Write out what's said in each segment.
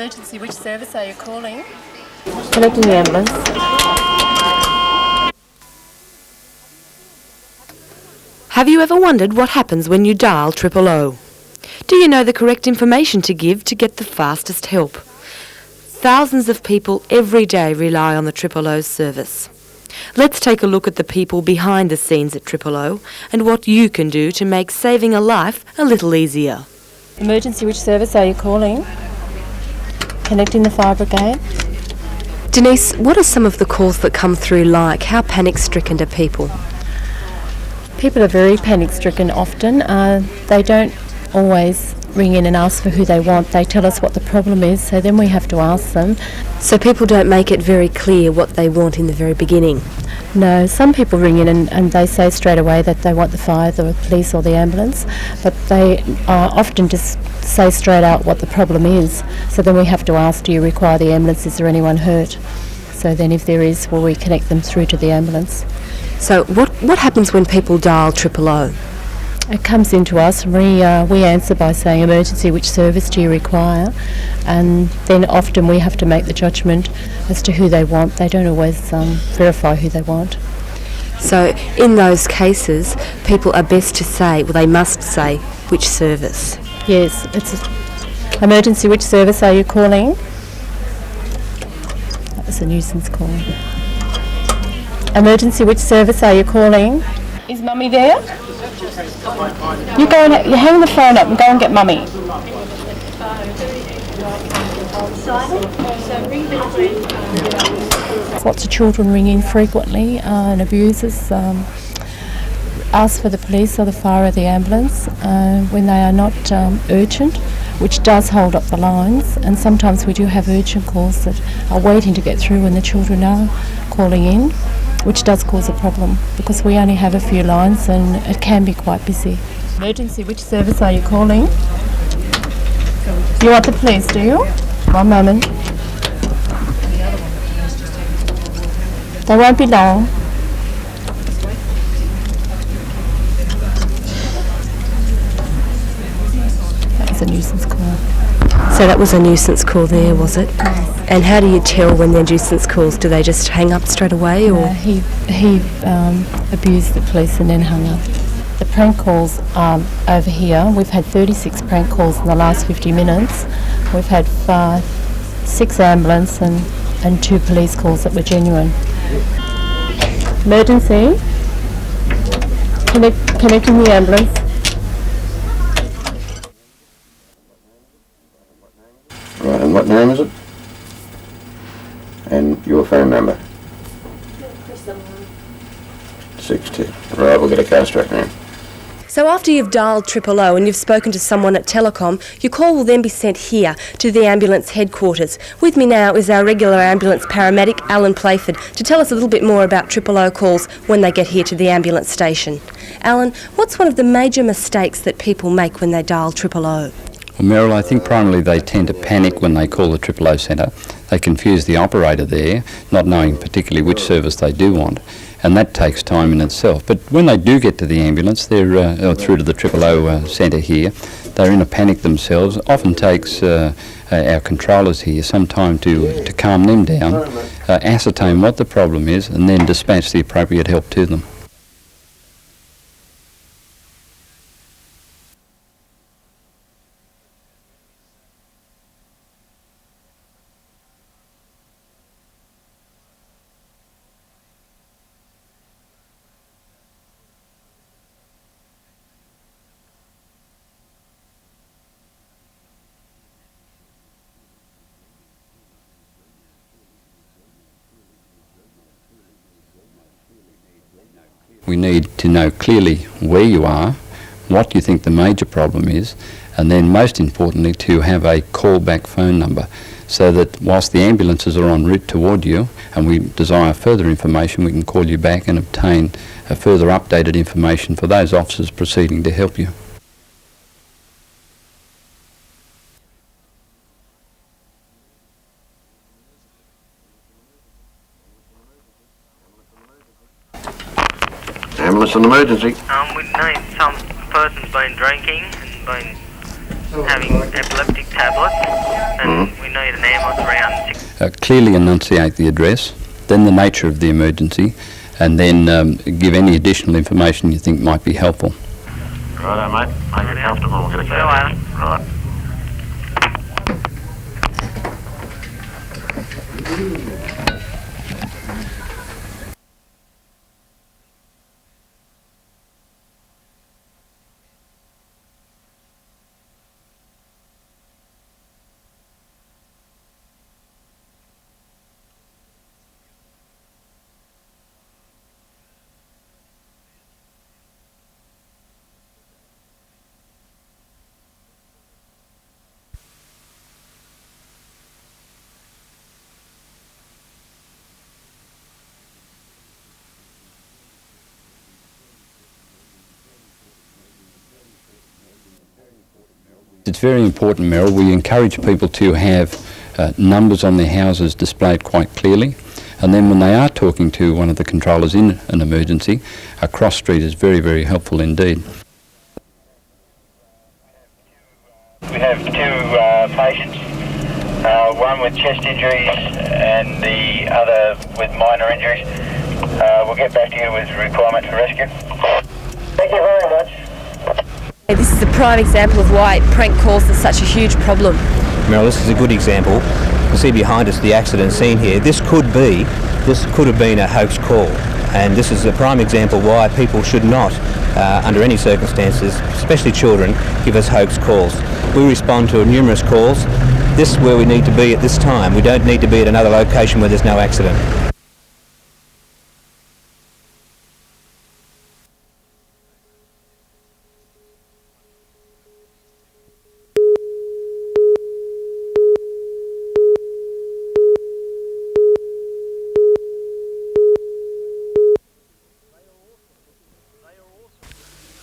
Emergency, which service are you calling? Connecting the ambulance. Have you ever wondered what happens when you dial 000? Do you know the correct information to give to get the fastest help? Thousands of people every day rely on the 000 service. Let's take a look at the people behind the scenes at 000 and what you can do to make saving a life a little easier. Emergency, which service are you calling? Connecting the fire brigade. Denise, what are some of the calls that come through like? How panic-stricken are people? People are very panic-stricken often. They don't always ring in and ask for who they want. They tell us what the problem is, so then we have to ask them. So people don't make it very clear what they want in the very beginning? No, some people ring in and they say straight away that they want the fire, the police or the ambulance, but they often just say straight out what the problem is. So then we have to ask, do you require the ambulance? Is there anyone hurt? So then if there is, well, we connect them through to the ambulance. So what happens when people dial 000? It comes into us and we answer by saying, emergency, which service do you require? And then often we have to make the judgment as to who they want. They don't always verify who they want. So in those cases, people are best to say, well, they must say, which service? Yes, it's emergency, which service are you calling? That was a nuisance call. Emergency, which service are you calling? Is Mummy there? You go and you hang the phone up and go and get Mummy. Lots of children ring in frequently and abusers ask for the police or the fire or the ambulance when they are not urgent, which does hold up the lines, and sometimes we do have urgent calls that are waiting to get through when the children are calling in, which does cause a problem because we only have a few lines and it can be quite busy. Emergency, which service are you calling? You want the police, do you? One moment. They won't be long. That was a nuisance call. So that was a nuisance call there, was it? And how do you tell when they're nuisance calls? Do they just hang up straight away? Or he abused the police and then hung up. The prank calls over here, we've had 36 prank calls in the last 50 minutes. We've had 6 ambulance and 2 police calls that were genuine. Emergency. Connecting the ambulance. Right, and what name is it? And your phone number? 62. Right, we'll get a car straight round. so after you've dialed 000 and you've spoken to someone at Telecom, your call will then be sent here to the ambulance headquarters. With me now is our regular ambulance paramedic, Alan Playford, to tell us a little bit more about 000 calls when they get here to the ambulance station. Alan, what's one of the major mistakes that people make when they dial 000? Well, Meryl, I think primarily they tend to panic when they call the 000 centre. They confuse the operator there, not knowing particularly which service they do want, and that takes time in itself. But when they do get to the ambulance, they're through to the 000 centre here, they're in a panic themselves. It often takes our controllers here some time to calm them down, ascertain what the problem is, and then dispatch the appropriate help to them. We need to know clearly where you are, what you think the major problem is, and then most importantly to have a callback phone number so that whilst the ambulances are en route toward you and we desire further information, we can call you back and obtain further updated information for those officers proceeding to help you. Ambulance and emergency. We know some person's been drinking and been having epileptic tablets, and we need an ambulance around 6. Clearly enunciate the address, then the nature of the emergency, and then give any additional information you think might be helpful. Righto, mate. Make it comfortable. We'll get it going. Right. It's very important, Meryl. We encourage people to have numbers on their houses displayed quite clearly, and then when they are talking to one of the controllers in an emergency, a cross street is very, very helpful indeed. We have two patients, one with chest injuries and the other with minor injuries. We'll get back to you with a requirement for rescue. Thank you very much. This is a prime example of why prank calls are such a huge problem. Meryl, this is a good example. You see behind us the accident scene here. This could have been a hoax call, and this is a prime example why people should not, under any circumstances, especially children, give us hoax calls. We respond to numerous calls. This is where we need to be at this time. We don't need to be at another location where there's no accident.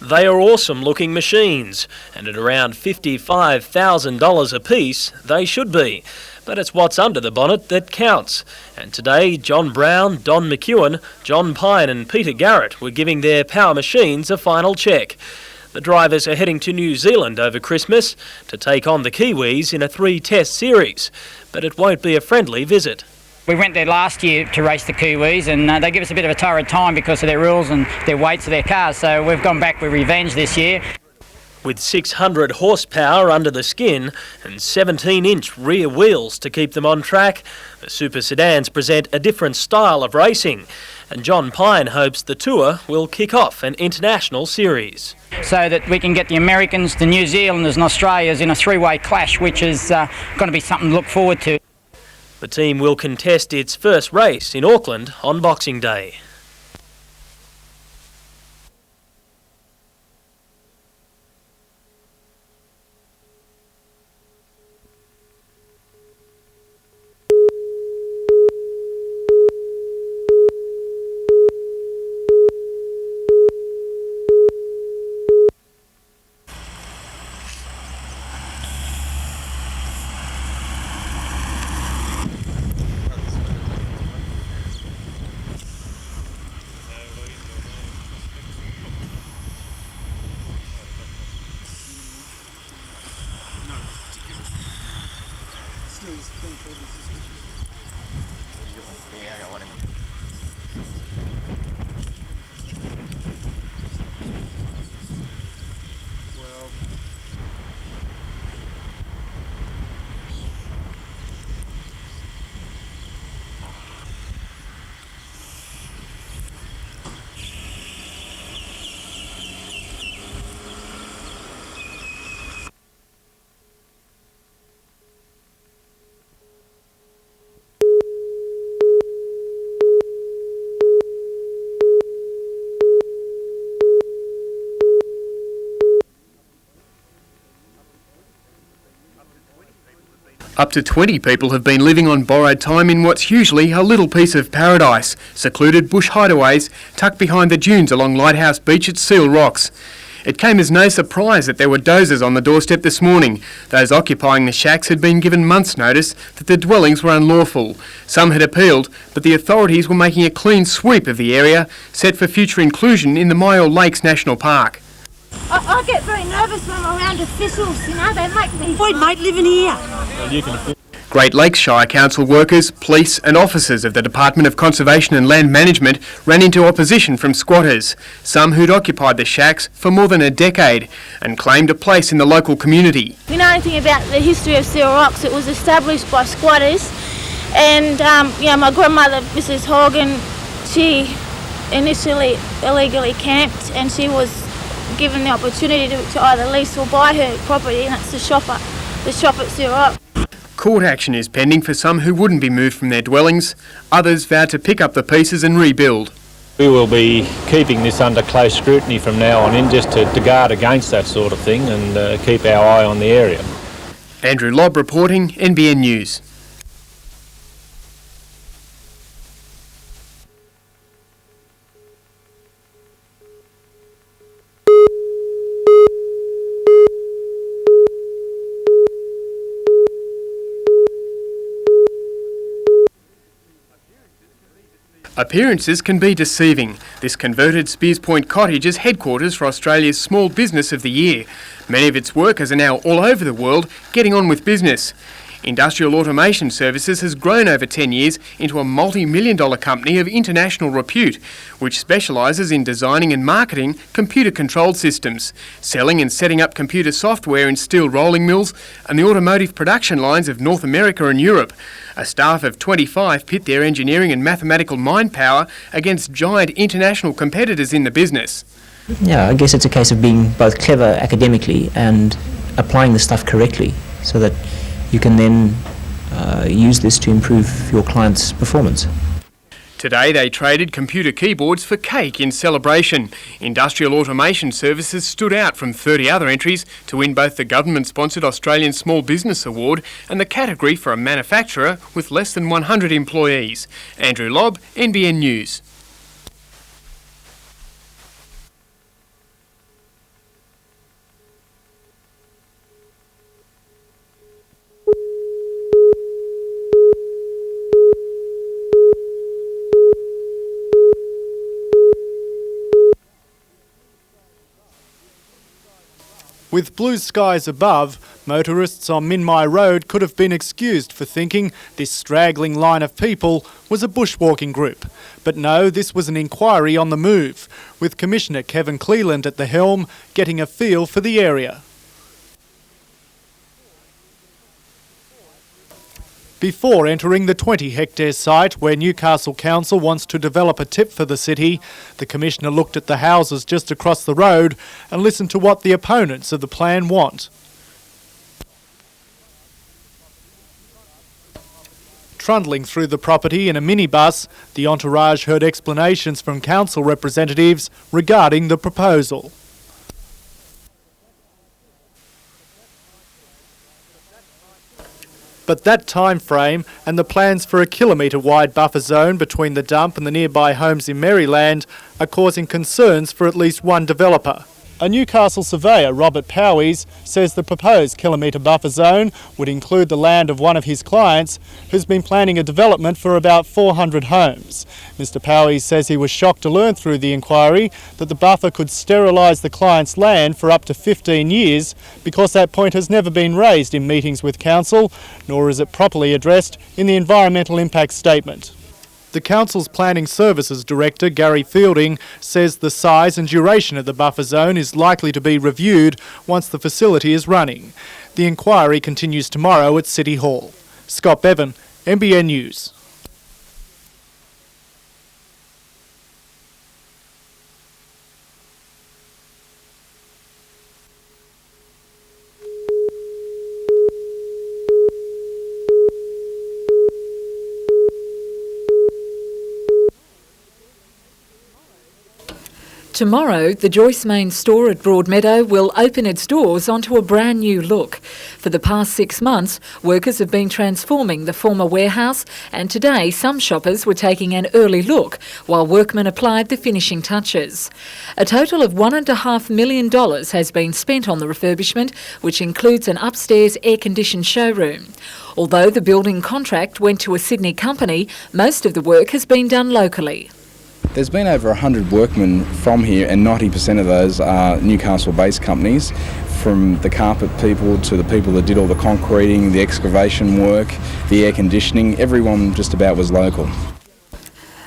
They are awesome looking machines, and at around $55,000 a piece, they should be. But it's what's under the bonnet that counts. And today, John Brown, Don McEwen, John Pine and Peter Garrett were giving their power machines a final check. The drivers are heading to New Zealand over Christmas to take on the Kiwis in a 3-test series. But it won't be a friendly visit. We went there last year to race the Kiwis, and they give us a bit of a torrid time because of their rules and their weights of their cars, so we've gone back with revenge this year. With 600 horsepower under the skin and 17-inch rear wheels to keep them on track, the super sedans present a different style of racing, and John Pine hopes the tour will kick off an international series. So that we can get the Americans, the New Zealanders and Australians in a 3-way clash, which is going to be something to look forward to. The team will contest its first race in Auckland on Boxing Day. Up to 20 people have been living on borrowed time in what's usually a little piece of paradise, secluded bush hideaways tucked behind the dunes along Lighthouse Beach at Seal Rocks. It came as no surprise that there were dozers on the doorstep this morning. Those occupying the shacks had been given months' notice that the dwellings were unlawful. Some had appealed, but the authorities were making a clean sweep of the area, set for future inclusion in the Myall Lakes National Park. I get very nervous when I'm around officials, you know, they make me... Boy, mate, living here. Great Lakes Shire Council workers, police and officers of the Department of Conservation and Land Management ran into opposition from squatters, some who'd occupied the shacks for more than a decade and claimed a place in the local community. We know anything about the history of Seal Rocks. It was established by squatters, and my grandmother, Mrs. Horgan, she initially illegally camped, and she was given the opportunity to either lease or buy her property, and that's the shop at Seal Rock. Court action is pending for some who wouldn't be moved from their dwellings. Others vowed to pick up the pieces and rebuild. We will be keeping this under close scrutiny from now on in, just to guard against that sort of thing and keep our eye on the area. Andrew Lobb reporting, NBN News. Appearances can be deceiving. This converted Spears Point cottage is headquarters for Australia's Small Business of the Year. Many of its workers are now all over the world getting on with business. Industrial Automation Services has grown over 10 years into a multi-million-dollar company of international repute, which specialises in designing and marketing computer-controlled systems, selling and setting up computer software in steel rolling mills and the automotive production lines of North America and Europe. A staff of 25 pit their engineering and mathematical mind power against giant international competitors in the business. Yeah, I guess it's a case of being both clever academically and applying the stuff correctly so that you can then use this to improve your client's performance. Today they traded computer keyboards for cake in celebration. Industrial Automation Services stood out from 30 other entries to win both the government-sponsored Australian Small Business Award and the category for a manufacturer with less than 100 employees. Andrew Lobb, NBN News. With blue skies above, motorists on Minmai Road could have been excused for thinking this straggling line of people was a bushwalking group. But no, this was an inquiry on the move, with Commissioner Kevin Cleland at the helm getting a feel for the area. Before entering the 20-hectare site where Newcastle Council wants to develop a tip for the city, the Commissioner looked at the houses just across the road and listened to what the opponents of the plan want. Trundling through the property in a minibus, the entourage heard explanations from council representatives regarding the proposal. But that time frame and the plans for a kilometre-wide buffer zone between the dump and the nearby homes in Maryland are causing concerns for at least one developer. A Newcastle surveyor, Robert Powies, says the proposed kilometre buffer zone would include the land of one of his clients who's been planning a development for about 400 homes. Mr Powies says he was shocked to learn through the inquiry that the buffer could sterilise the client's land for up to 15 years because that point has never been raised in meetings with council, nor is it properly addressed in the environmental impact statement. The Council's Planning Services Director, Gary Fielding, says the size and duration of the buffer zone is likely to be reviewed once the facility is running. The inquiry continues tomorrow at City Hall. Scott Bevan, NBN News. Tomorrow, the Joyce Main store at Broadmeadow will open its doors onto a brand new look. For the past 6 months, workers have been transforming the former warehouse, and today some shoppers were taking an early look while workmen applied the finishing touches. A total of $1.5 million has been spent on the refurbishment, which includes an upstairs air-conditioned showroom. Although the building contract went to a Sydney company, most of the work has been done locally. There's been over 100 workmen from here, and 90% of those are Newcastle-based companies, from the carpet people to the people that did all the concreting, the excavation work, the air conditioning. Everyone just about was local.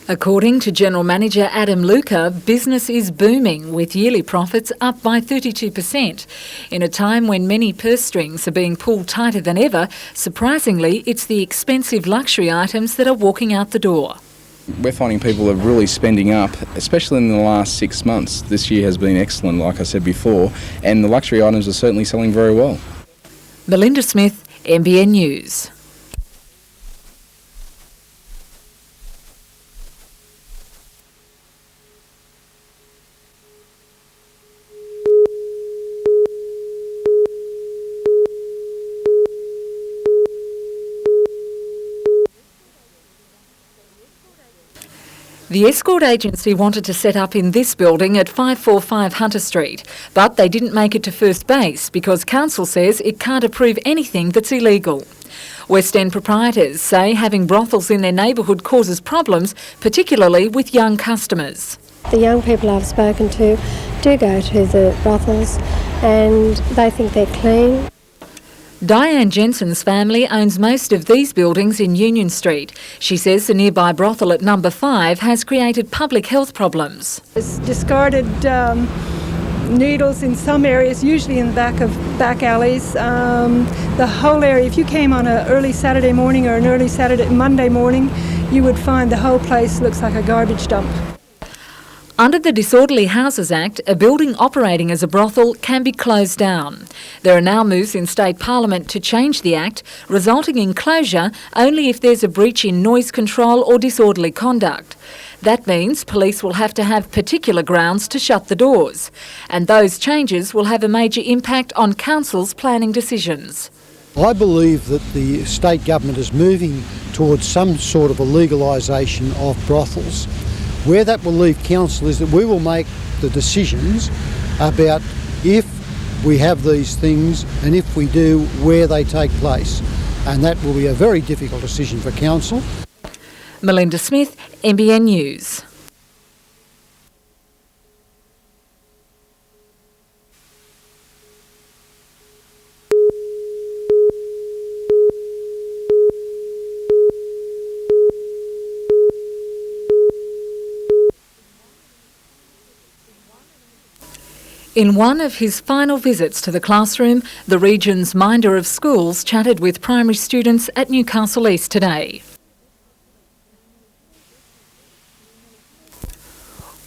According to General Manager Adam Luca, business is booming, with yearly profits up by 32%. In a time when many purse strings are being pulled tighter than ever, surprisingly, it's the expensive luxury items that are walking out the door. We're finding people are really spending up, especially in the last 6 months. This year has been excellent, like I said before, and the luxury items are certainly selling very well. Melinda Smith, NBN News. The escort agency wanted to set up in this building at 545 Hunter Street, but they didn't make it to first base because council says it can't approve anything that's illegal. West End proprietors say having brothels in their neighbourhood causes problems, particularly with young customers. The young people I've spoken to do go to the brothels and they think they're clean. Diane Jensen's family owns most of these buildings in Union Street. She says the nearby brothel at number 5 has created public health problems. There's discarded needles in some areas, usually in the back alleys. The whole area, if you came on an early Saturday morning or an early Monday morning, you would find the whole place looks like a garbage dump. Under the Disorderly Houses Act, a building operating as a brothel can be closed down. There are now moves in State Parliament to change the Act, resulting in closure only if there's a breach in noise control or disorderly conduct. That means police will have to have particular grounds to shut the doors, and those changes will have a major impact on council's planning decisions. I believe that the state government is moving towards some sort of a legalisation of brothels. Where that will leave council is that we will make the decisions about if we have these things and if we do, where they take place. And that will be a very difficult decision for council. Melinda Smith, NBN News. In one of his final visits to the classroom, the region's Minder of Schools chatted with primary students at Newcastle East today.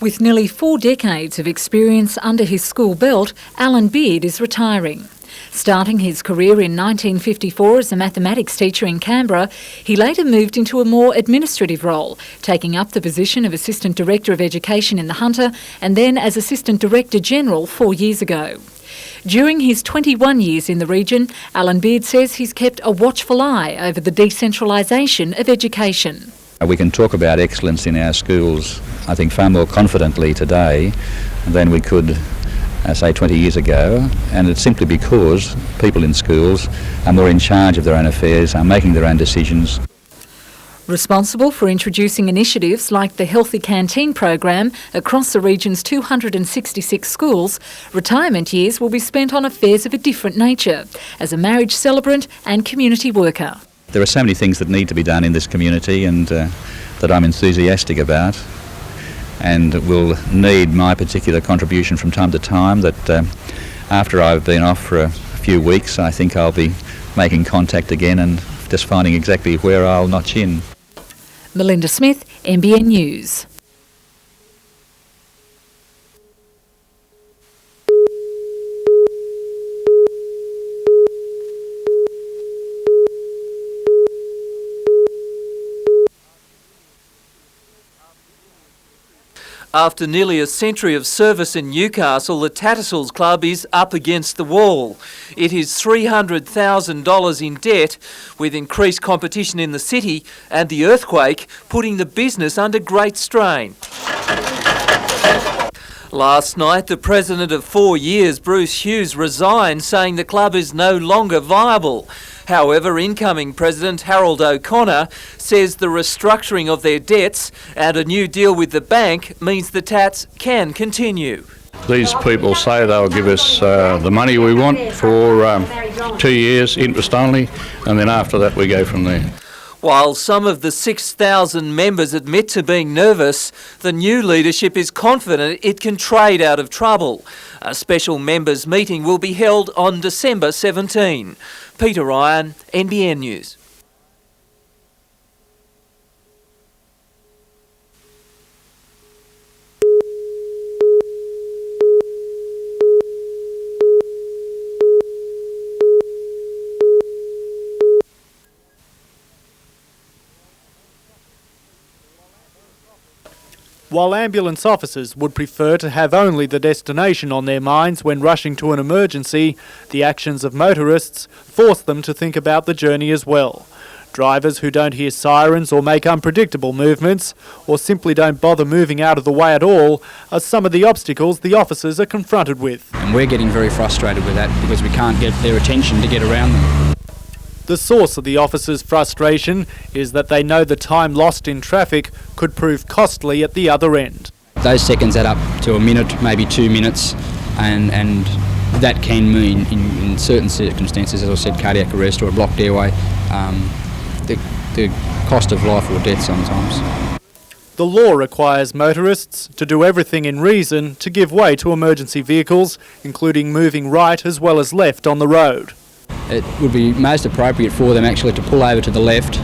With nearly 4 decades of experience under his school belt, Alan Beard is retiring. Starting his career in 1954 as a mathematics teacher in Canberra, he later moved into a more administrative role, taking up the position of Assistant Director of Education in the Hunter and then as Assistant Director General 4 years ago. During his 21 years in the region, Alan Beard says he's kept a watchful eye over the decentralisation of education. We can talk about excellence in our schools, I think, far more confidently today than we could say 20 years ago, and it's simply because people in schools are more in charge of their own affairs, are making their own decisions. Responsible for introducing initiatives like the Healthy Canteen program across the region's 266 schools, retirement years will be spent on affairs of a different nature, as a marriage celebrant and community worker. There are so many things that need to be done in this community and that I'm enthusiastic about, and will need my particular contribution from time to time, that after I've been off for a few weeks, I think I'll be making contact again and just finding exactly where I'll notch in. Melinda Smith, NBN News. After nearly a century of service in Newcastle, the Tattersalls Club is up against the wall. It is $300,000 in debt, with increased competition in the city and the earthquake putting the business under great strain. Last night, the president of 4 years, Bruce Hughes, resigned, saying the club is no longer viable. However, incoming President Harold O'Connor says the restructuring of their debts and a new deal with the bank means the Tats can continue. These people say they'll give us the money we want for 2 years, interest only, and then after that we go from there. While some of the 6,000 members admit to being nervous, the new leadership is confident it can trade out of trouble. A special members' meeting will be held on December 17. Peter Ryan, NBN News. While ambulance officers would prefer to have only the destination on their minds when rushing to an emergency, the actions of motorists force them to think about the journey as well. Drivers who don't hear sirens or make unpredictable movements, or simply don't bother moving out of the way at all, are some of the obstacles the officers are confronted with. And we're getting very frustrated with that because we can't get their attention to get around them. The source of the officers' frustration is that they know the time lost in traffic could prove costly at the other end. Those seconds add up to a minute, maybe 2 minutes, and that can mean, in certain circumstances, as I said, cardiac arrest or a blocked airway, the cost of life or death sometimes. The law requires motorists to do everything in reason to give way to emergency vehicles, including moving right as well as left on the road. It would be most appropriate for them actually to pull over to the left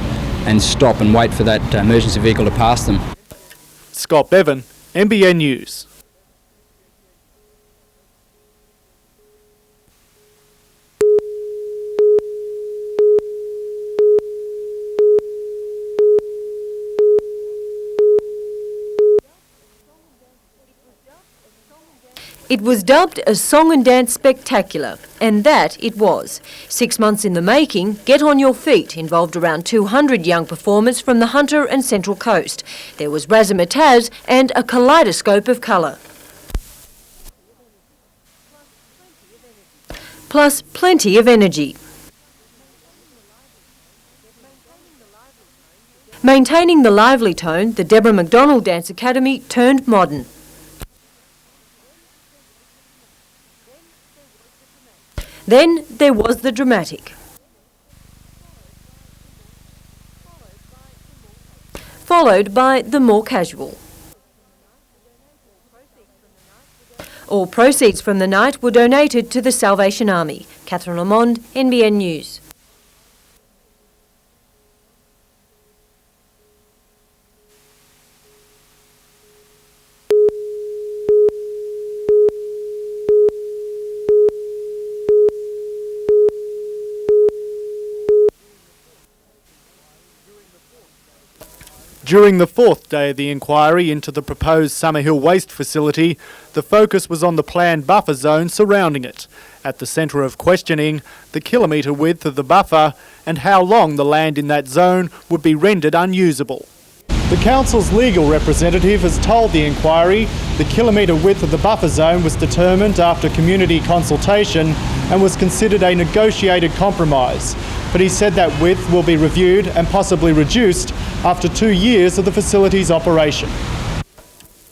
and stop and wait for that emergency vehicle to pass them. Scott Bevan, NBN News. It was dubbed a song and dance spectacular, and that it was. 6 months in the making, Get On Your Feet involved around 200 young performers from the Hunter and Central Coast. There was razzmatazz and a kaleidoscope of colour. Plus plenty of energy. Maintaining the lively tone, the Deborah McDonald Dance Academy turned modern. Then there was the dramatic. Followed by the more casual. All proceeds from the night were donated to the Salvation Army. Catherine Lamond, NBN News. During the fourth day of the inquiry into the proposed Summerhill waste facility, the focus was on the planned buffer zone surrounding it. At the centre of questioning, the kilometre width of the buffer and how long the land in that zone would be rendered unusable. The council's legal representative has told the inquiry the kilometre width of the buffer zone was determined after community consultation and was considered a negotiated compromise. But he said that width will be reviewed and possibly reduced after 2 years of the facility's operation.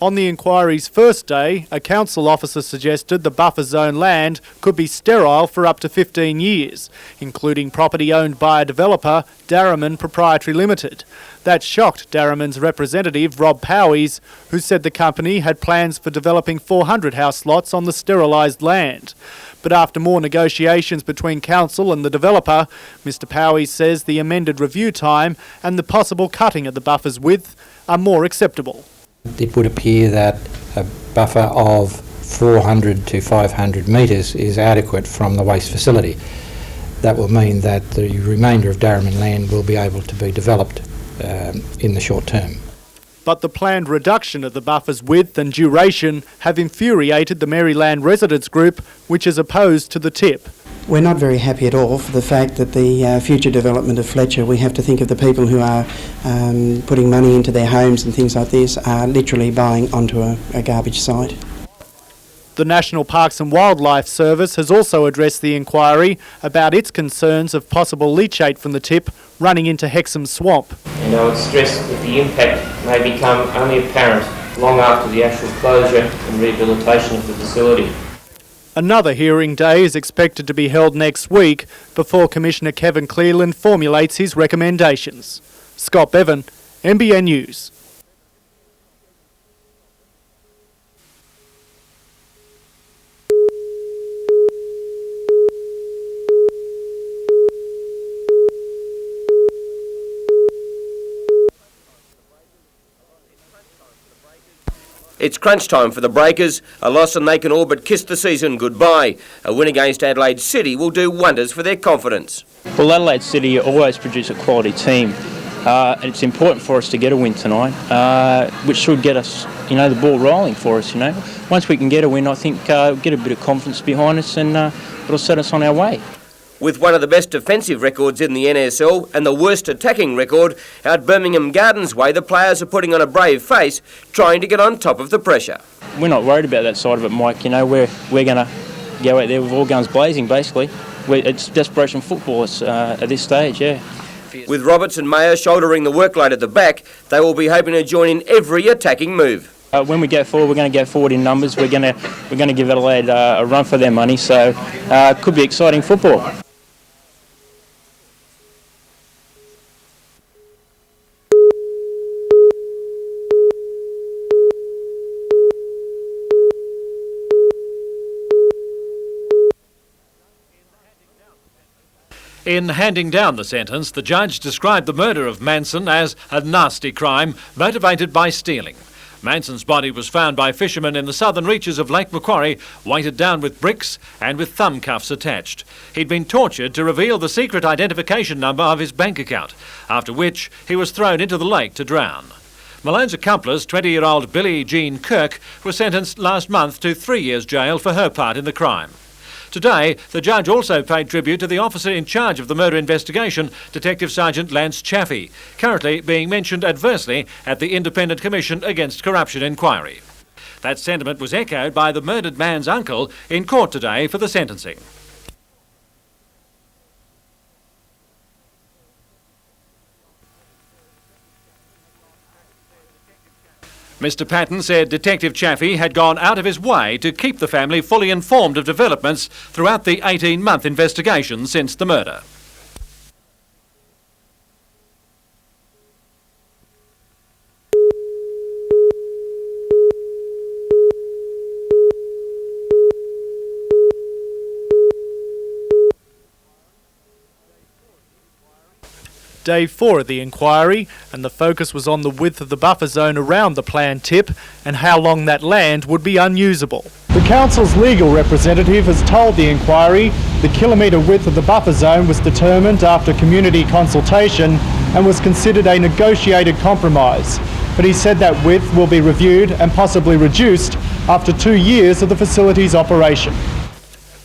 On the inquiry's first day, a council officer suggested the buffer zone land could be sterile for up to 15 years, including property owned by a developer, Darraman Proprietary Limited. That shocked Darraman's representative, Rob Powies, who said the company had plans for developing 400 house lots on the sterilised land. But after more negotiations between council and the developer, Mr Powies says the amended review time and the possible cutting of the buffer's width are more acceptable. It would appear that a buffer of 400 to 500 metres is adequate from the waste facility. That will mean that the remainder of Darraman land will be able to be developed in the short term. But the planned reduction of the buffer's width and duration have infuriated the Maryland Residents Group, which is opposed to the tip. We're not very happy at all for the fact that the future development of Fletcher, we have to think of the people who are putting money into their homes and things like this, are literally buying onto a garbage site. The National Parks and Wildlife Service has also addressed the inquiry about its concerns of possible leachate from the tip running into Hexham Swamp. And I would stress that the impact may become only apparent long after the actual closure and rehabilitation of the facility. Another hearing day is expected to be held next week before Commissioner Kevin Cleland formulates his recommendations. Scott Bevan, NBN News. It's crunch time for the Breakers, a loss and they can all but kiss the season goodbye. A win against Adelaide City will do wonders for their confidence. Well, Adelaide City always produce a quality team. And it's important for us to get a win tonight, which should get us, the ball rolling for us, Once we can get a win, I think get a bit of confidence behind us and it'll set us on our way. With one of the best defensive records in the NSL and the worst attacking record, out Birmingham Gardens way, the players are putting on a brave face, trying to get on top of the pressure. We're not worried about that side of it, Mike. We're going to go out there with all guns blazing, basically. It's desperation football at this stage, yeah. With Roberts and Mayer shouldering the workload at the back, they will be hoping to join in every attacking move. When we go forward, we're going to go forward in numbers. We're going to give Adelaide a run for their money, so it could be exciting football. In handing down the sentence, the judge described the murder of Manson as a nasty crime motivated by stealing. Manson's body was found by fishermen in the southern reaches of Lake Macquarie, weighted down with bricks and with thumb cuffs attached. He'd been tortured to reveal the secret identification number of his bank account, after which he was thrown into the lake to drown. Malone's accomplice, 20-year-old Billie Jean Kirk, was sentenced last month to 3 years jail for her part in the crime. Today, the judge also paid tribute to the officer in charge of the murder investigation, Detective Sergeant Lance Chaffey, currently being mentioned adversely at the Independent Commission Against Corruption inquiry. That sentiment was echoed by the murdered man's uncle in court today for the sentencing. Mr Patton said Detective Chaffey had gone out of his way to keep the family fully informed of developments throughout the 18-month investigation since the murder. Day 4 of the inquiry, and the focus was on the width of the buffer zone around the planned tip and how long that land would be unusable. The council's legal representative has told the inquiry the kilometre width of the buffer zone was determined after community consultation and was considered a negotiated compromise. But he said that width will be reviewed and possibly reduced after 2 years of the facility's operation.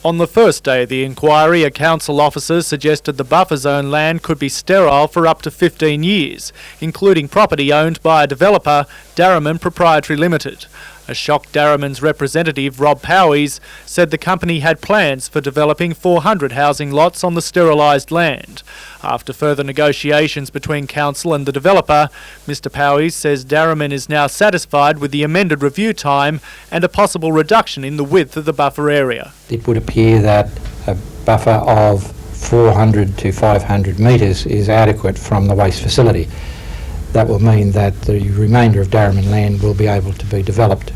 On the first day of the inquiry, a council officer suggested the buffer zone land could be sterile for up to 15 years, including property owned by a developer, Darriman Proprietary Limited. A shocked Darriman's representative, Rob Powies, said the company had plans for developing 400 housing lots on the sterilised land. After further negotiations between council and the developer, Mr Powies says Darriman is now satisfied with the amended review time and a possible reduction in the width of the buffer area. It would appear that a buffer of 400 to 500 metres is adequate from the waste facility. That will mean that the remainder of Darriman land will be able to be developed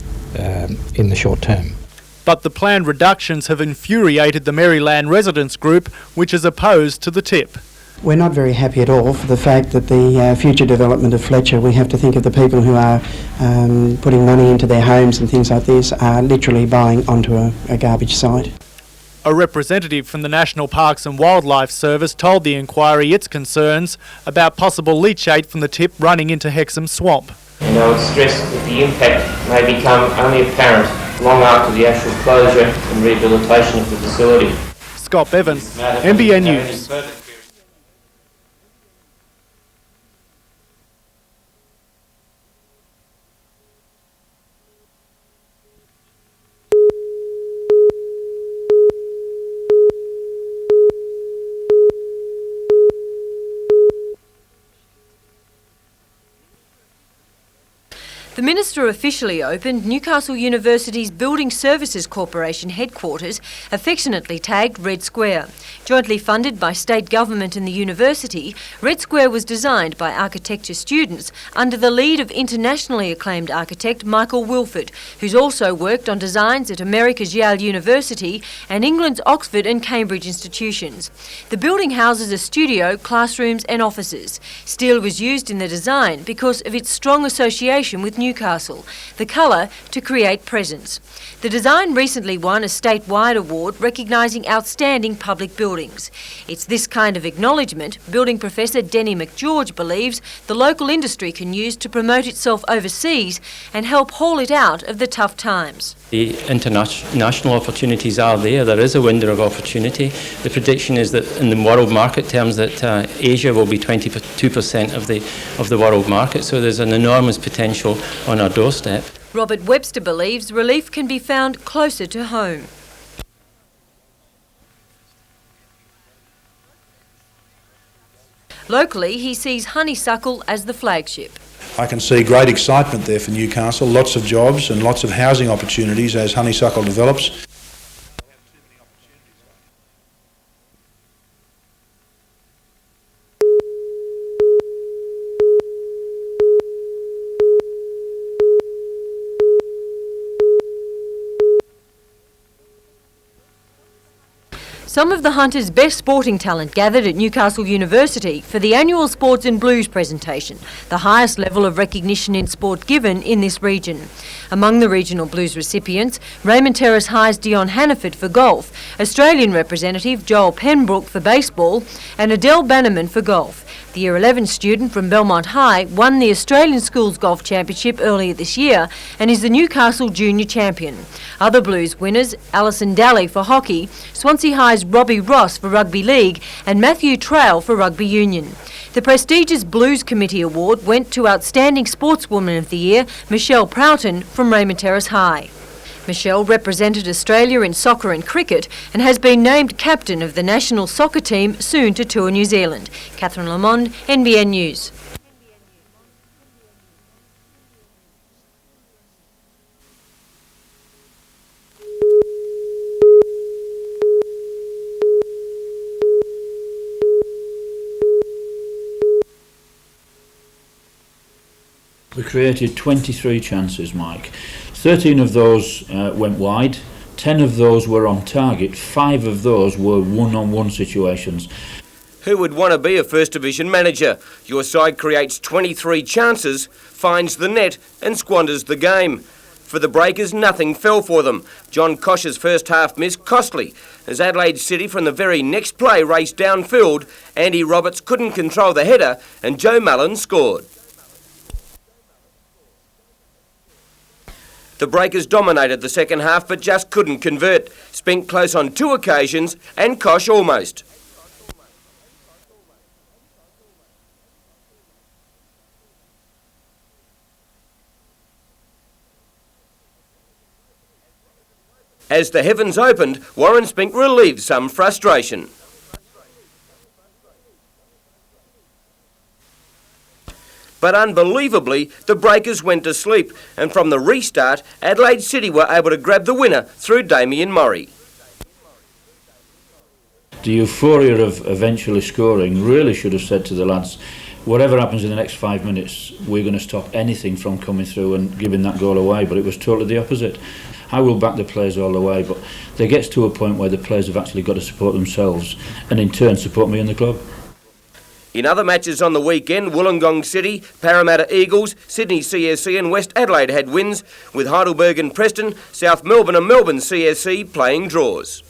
in the short term. But the planned reductions have infuriated the Maryland residents group, which is opposed to the tip. We're not very happy at all for the fact that the future development of Fletcher, we have to think of the people who are putting money into their homes and things like this, are literally buying onto a garbage site. A representative from the National Parks and Wildlife Service told the inquiry its concerns about possible leachate from the tip running into Hexham Swamp. And I would stress that the impact may become only apparent long after the actual closure and rehabilitation of the facility. Scott Bevan, NBN News. The Minister officially opened Newcastle University's Building Services Corporation headquarters, affectionately tagged Red Square. Jointly funded by state government and the university, Red Square was designed by architecture students under the lead of internationally acclaimed architect Michael Wilford, who's also worked on designs at America's Yale University and England's Oxford and Cambridge institutions. The building houses a studio, classrooms and offices. Steel was used in the design because of its strong association with Newcastle, the colour to create presence. The design recently won a statewide award recognising outstanding public buildings. It's this kind of acknowledgement building professor Denny McGeorge believes the local industry can use to promote itself overseas and help haul it out of the tough times. The international opportunities are there. There is a window of opportunity. The prediction is that in the world market terms that Asia will be 22% of the world market, so there's an enormous potential on our doorstep. Robert Webster believes relief can be found closer to home. Locally, he sees honeysuckle as the flagship. I can see great excitement there for Newcastle, lots of jobs and lots of housing opportunities as honeysuckle develops. Some of the Hunters' best sporting talent gathered at Newcastle University for the annual Sports and Blues presentation, the highest level of recognition in sport given in this region. Among the regional blues recipients, Raymond Terrace High's Dion Hannaford for golf, Australian representative Joel Penbrook for baseball and Adele Bannerman for golf. The Year 11 student from Belmont High won the Australian Schools Golf Championship earlier this year and is the Newcastle Junior Champion. Other Blues winners, Alison Daly for hockey, Swansea High's Robbie Ross for rugby league and Matthew Trail for rugby union. The prestigious Blues Committee Award went to Outstanding Sportswoman of the Year, Michelle Proughton from Raymond Terrace High. Michelle represented Australia in soccer and cricket and has been named captain of the national soccer team soon to tour New Zealand. Catherine Lamond, NBN News. We created 23 chances, Mike. 13 of those went wide, 10 of those were on target, 5 of those were one-on-one situations. Who would want to be a First Division manager? Your side creates 23 chances, finds the net and squanders the game. For the Breakers, nothing fell for them. John Kosh's first half miss costly, as Adelaide City from the very next play raced downfield. Andy Roberts couldn't control the header and Joe Mullen scored. The Breakers dominated the second half but just couldn't convert. Spink close on 2 occasions and Kosh almost. As the heavens opened, Warren Spink relieved some frustration. But unbelievably, the Breakers went to sleep, and from the restart, Adelaide City were able to grab the winner through Damien Murray. The euphoria of eventually scoring really should have said to the lads, whatever happens in the next 5 minutes, we're going to stop anything from coming through and giving that goal away, but it was totally the opposite. I will back the players all the way, but there gets to a point where the players have actually got to support themselves and in turn support me and the club. In other matches on the weekend, Wollongong City, Parramatta Eagles, Sydney CSC and West Adelaide had wins, with Heidelberg and Preston, South Melbourne and Melbourne CSC playing draws.